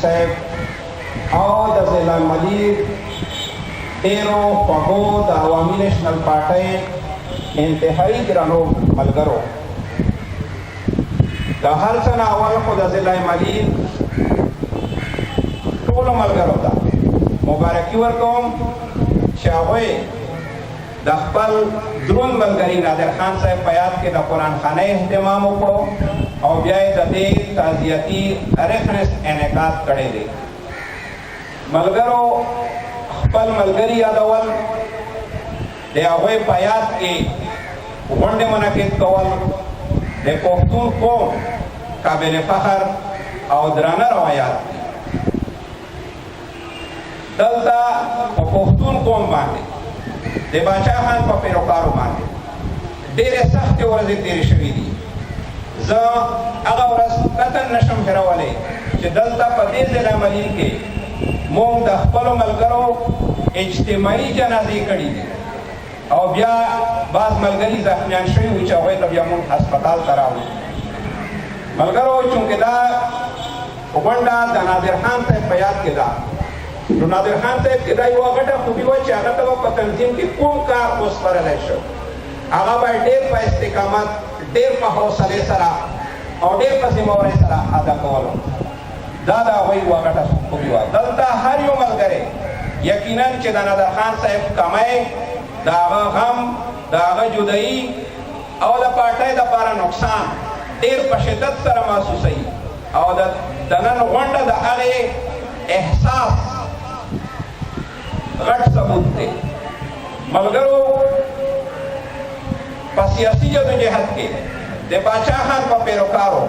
صاحب او د ضلع مدیر ډېرو خوږو د عوامي نیشنل پارټۍ انتهایي ګرانو ملګرو، د هر څه نه اول خو د ضلع مدیر ټولو ملګرو ته مبارکي ورکوم چې هغوی د خپل دروند ملګري نادر خان صاحب په یاد کې د قرآن خانۍ اهتمام وکړو او بیا یې د دې تعزیتي ریفرنس انعقاد کړی دی. ملګرو خپل ملګري یادول، د هغوی په یاد کې غونډې منعقد کول د پښتون قوم قابل فخر او درانه روایات دي. دلته په پښتون قوم باندې د باچا خان په پیروکارو باندې ډېرې سختې ورځې تېرې شوي دي. زه هغه ورځ قطعا نشم هېرولی چې دلته په دې ضلع ملي کې موږ د خپلو ملګرو اجتماعي جنازې کړي دي او بیا بعض ملګري زخمیان شوي وو چې هغوی ته بیا موږ هسپتال ته راوړو. ملګرو چونکې دا غونډه د نادر خان صاحب په یاد کې ده، نو نادر خان صاحب کې دا یوه غټه خوبي وه چې هغه ته به په تنظیم کې کوم کار وسپارلی شو، هغه به ډېر په استقامت، ډېر په حوصلې سره او ډېر په ذمهوارۍ سره ادا کولو. دا د هغوی یوه غټه خوبي وه. دلته هر یو ملګری یقینا چې د نادر خان صاحب کمی، د هغه غم، د هغه جدایي او د پارټۍ دپاره نقصان ډېر په شدت سره محسوسوي او د نن غونډه د هغې احساس غټ ثبوت دی. ملګرو په سیاسي جدوجہد کې د باچا خان په پیروکارو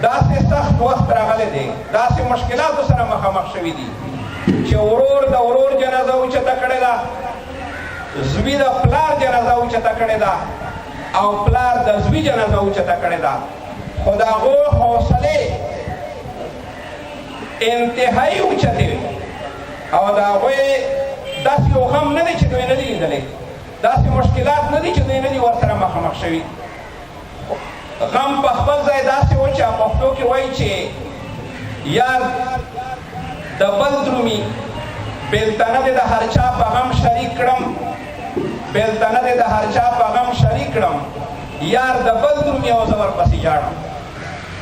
داسې سخت وخت راغلی دی، داسې مشکلاتو سره مخامخ شوي دي چې ورور د ورور جنازه اوچته کړې ده، زوی د پلار جنازه اوچته کړې ده او پلار د زوی جنازه اوچته کړې ده. خو د هغو حوصلې انتهایي اوچتې وي او د هغوی داسې یو غم نه دی چې دوی نه دي لیدلی، داسې مشکلات نه دي چې دوی نه دي ورسره مخامخ شوي. غم په خپل ځای داسې و چې پښتو کې وایي چې یار د بل درومي بېلتنه دې د هر چا په غم شریک کړم، بېلتنه دې د هر چا په غم شریک کړم، یار د بل درومي او زه ورپسې ژاړم.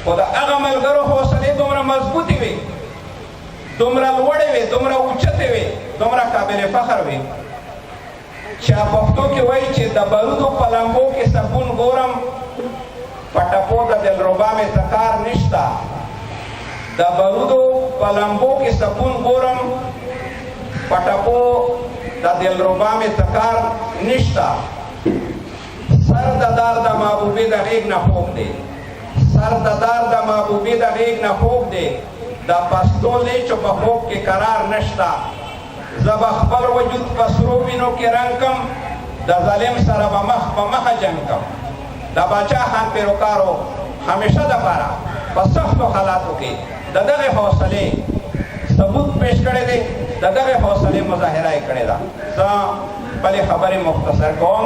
خو د هغه ملګرو حوصلې دومره مضبوطې وې، دومره لوړې وې، دومره اوچتې وې، دومره قابل فخر وې چې پښتو کې وایي چې د برودو په لمبو کې سکون ګورم، په ټپو د دلربا مې څه کار نشته. د برودو په لمبو کې سکون ګورم، په ټپو د دلربا مې څه کار نشته. سر د دار د محبوبې د غېږ نه خوږ دی، سر د دار د محبوبې د غېږ نه خوږ دی، د پښتو لیچو په خوب کې قرار نشته. زه به خپل وجود په سرو وینو کې رنګ کم، د ظالم سره به مخ په مخه جنګ کم. د باچا خان پیروکارو همیشه دپاره په سختو حالاتو کې د دغې حوصلې ثبوت پیش کړی دی، د دغې حوصلې مظاهره یې کړې ده. زه خپلې خبرې مختصر کوم.